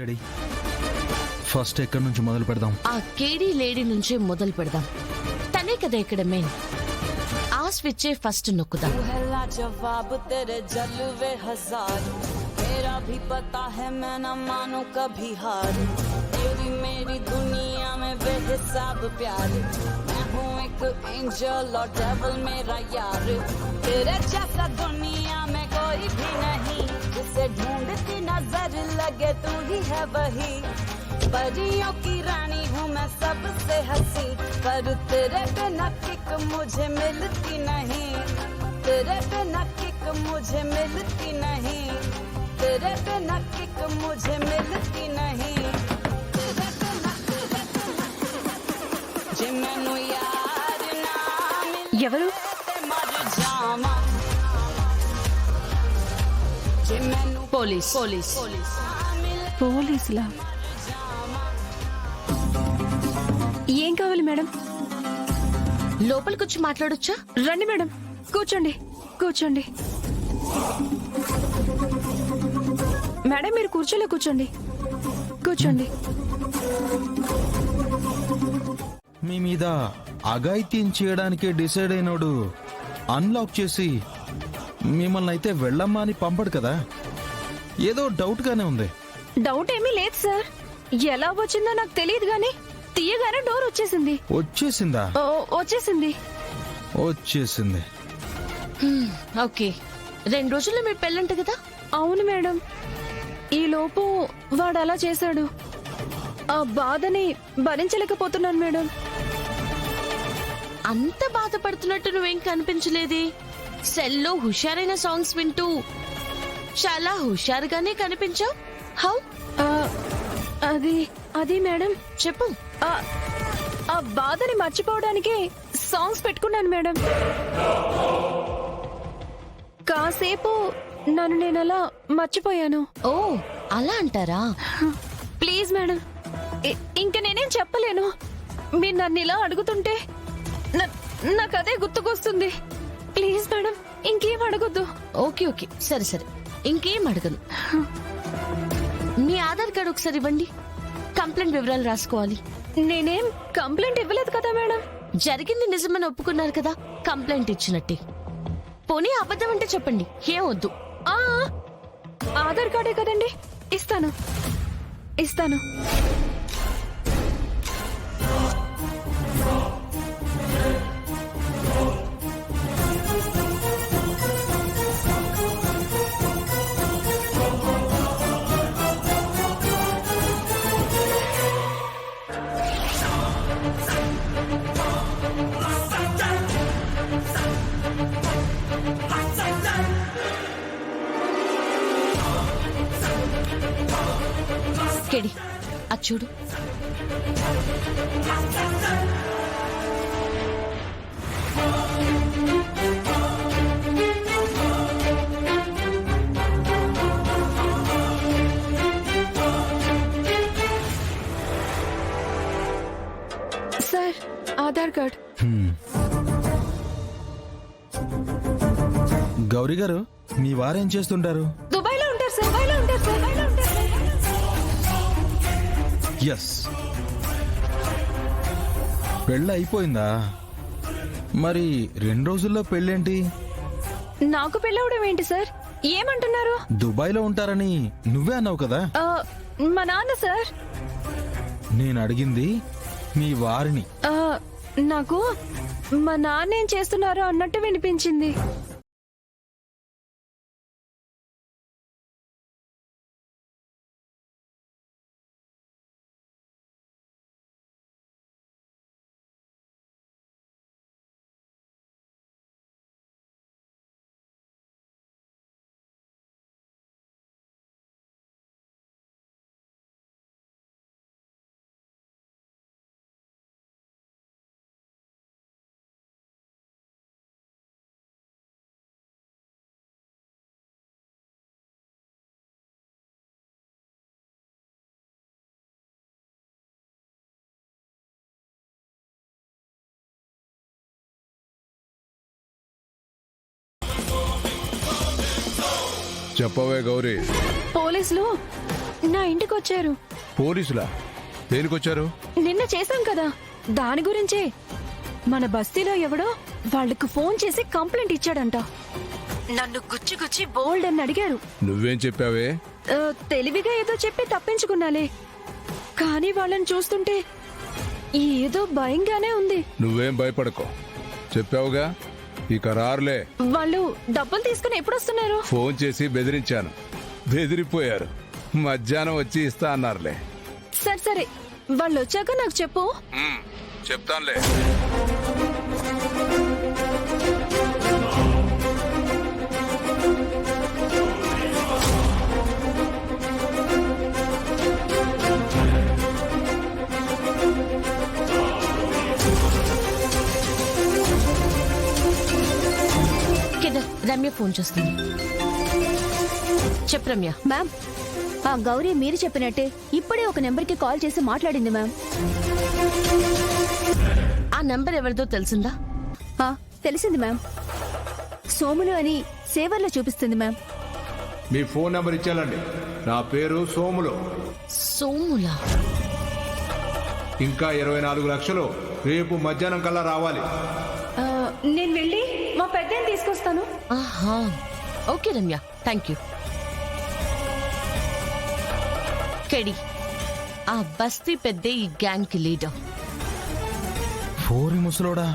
Ready. First ఎక్కడి నుంచి మొదలు పెడదాం? ఆ కేడీ లేడీ నుంచే మొదలు పెడదాం. తనే కదా ఇక్కడ మెయిన్. ఆ స్విచ్ ఫస్ట్ నొక్కుదాం. जवाब तेरे जलवे हजार, मेरा भी पता है मैं न मानू कभी हार, तेरी मेरी दुनिया में बेहिसाब प्यार, मैं हूँ एक एंजल और डेविल मेरा यार, तेरे जैसा दुनिया में कोई भी नहीं, जिसे ढूंढती नजर लगे तू ही है वही, परियों की रानी हूँ मैं सबसे हंसी, पर तेरे बिना किक मुझे मिलती नहीं, तेरे बिना किक मुझे मिलती नहीं, तेरे बिना किक मुझे मिलती नहीं, तेरे बिना जे मैनू यार ना ఎవరు? मिले मर जावा, जे मैनू పోలీస్ పోలీస్ పోలీసులా? ఏం కావాలి మేడం? లోపలికొచ్చి మాట్లాడొచ్చా? రండి మేడం, కూర్చోండి కూర్చోండి. మేడం మీరు కూర్చోలే, కూర్చోండి కూర్చోండి. మీ మీద అఘాయిత్యం చేయడానికే డిసైడ్ అయినోడు అన్లాక్ చేసి మిమ్మల్ని అయితే వెళ్ళమ్మా అని పంపడు కదా. ఏదో డౌట్ గానే ఉంది. డౌట్ ఏమీ లేదు సార్. ఎలా వచ్చిందో నాకు తెలియదు గానీ తీయగానే డోర్ వచ్చేసింది. వచ్చేసిందా? వచ్చేసింది. వచ్చేసింది. ఓకే, 2 రోజుల్లో మీ పెళ్ళంట కదా? అవును మేడం. ఈ లోపు వాడు అలా చేశాడు. ఆ బాధని భరించలేకపోతున్నాను మేడం. అంత బాధపడుతున్నట్టు నువ్వేం కనిపించలేదే. సెల్లో హుషారైన సాంగ్స్ వింటూ చాలా హుషారుగానే కనిపించావు. హౌ? అది మేడం, చెప్పు. ఆ బాధని మర్చిపోవడానికి సాంగ్స్ పెట్టుకున్నాను మేడం. కాసేపు నన్ను నేను అలా మర్చిపోయాను. ఓ, అలా అంటారా? ప్లీజ్ మేడం, ఇంక నేనేం చెప్పలేను. మీరు నన్ను ఇలా అడుగుతుంటే నాకు అదే గుర్తుకొస్తుంది. ప్లీజ్ మేడం, ఇంకేం అడగొద్దు. ఓకే ఓకే, సరే సరే, ఇంకేం అడగను. మీ ఆధార్ కార్డు ఒకసారి ఇవ్వండి, కంప్లైంట్ వివరాలు రాసుకోవాలి. నేనేం కంప్లైంట్ ఇవ్వలేదు కదా మేడం. జరిగింది నిజమని ఒప్పుకున్నారు కదా, కంప్లైంట్ ఇచ్చినట్టే. పోనీ అబద్ధం అంటే చెప్పండి, ఏం వద్దు. ఆధార్ కార్డే కదండి, ఇస్తాను. కేడి, అది చూడు. Sir, Aadhaar card. గౌరీ గారు, మీ వారేం చేస్తుంటారు? దుబాయ్లో ఉంటారు సార్. ఎస్. పెళ్ళి అయిపోయిందా? మరి 2 రోజుల్లో పెళ్ళేంటి? నాకు పెళ్ళవడం ఏంటి సార్? ఏమంటున్నారు? దుబాయ్లో ఉంటారని నువ్వే అన్నావు కదా. మా నాన్న సార్. నేను అడిగింది మీ వారిని. నాకు మా నాన్న ఏం చేస్తున్నారో అన్నట్టు వినిపించింది. చెప్పవే గౌరీ. పోలీసులు నా ఇంటికి వచ్చారు. పోలీసులా? దేనికొచ్చారు? నిన్న చేశాం కదా దాని గురించే. మన బస్తీలో ఎవడో వాళ్లకు ఫోన్ చేసి కంప్లైంట్ ఇచ్చాడంట. నన్ను గుచ్చి గుచ్చి బోల్డ్ అని అడిగారు. నువ్వేం చెప్పావే? తెలివిగా ఏదో చెప్పి తప్పించుకున్నాలే, కానీ వాళ్ళని చూస్తుంటే ఏదో భయంగానే ఉంది. నువ్వేం భయపడకో, చెప్పావుగా, ఇక రారులే. వాళ్ళు డబ్బులు తీసుకుని ఎప్పుడు వస్తున్నారు? ఫోన్ చేసి బెదిరించాను, బెదిరిపోయారు. మధ్యాహ్నం వచ్చి ఇస్తా అన్నారులే. సరే సరే, వాళ్ళు వచ్చాక నాకు చెప్పు. చెప్తానులే. కేదార్, రమ్య ఫోన్ చేస్తుంది. చెప్పు రమ్య. మ్యామ్, ఆ గౌరీ మీరు చెప్పినట్టే ఇప్పుడే ఒక నెంబర్కి కాల్ చేసి మాట్లాడింది మ్యామ్. ఆ నంబర్ ఎవరిదో తెలిసిందా? తెలిసింది మ్యామ్. సోములు అని సేవర్లో చూపిస్తుంది మ్యామ్. మీ ఫోన్ నెంబర్ ఇచ్చేయాలండి. నా పేరు సోములు. సోములా? ఇంకా 24 లక్షలు రేపు మధ్యాహ్నం కల్లా రావాలి. నేను వెళ్ళి మా పెద్దని తీసుకొస్తాను. ఆహా, okay Ramya, thank you. KD, ఆ బస్తీ పెద్దే ఈ గ్యాంగ్ కి లీడర్. ఫోరి ముసలోడా,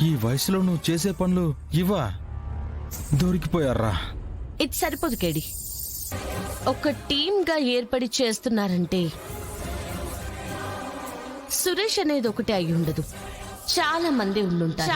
ఈ వయసులో నువ్వు చేసే పనులు ఇవా? దొరికిపోయారా? ఇది సరిపోదు కేడి. ఒక టీమ్ గా ఏర్పడి చేస్తున్నారంటే సురేష్ అనేది ఒకటే అయి ఉండదు, చాలా మంది ఉండుంటారు.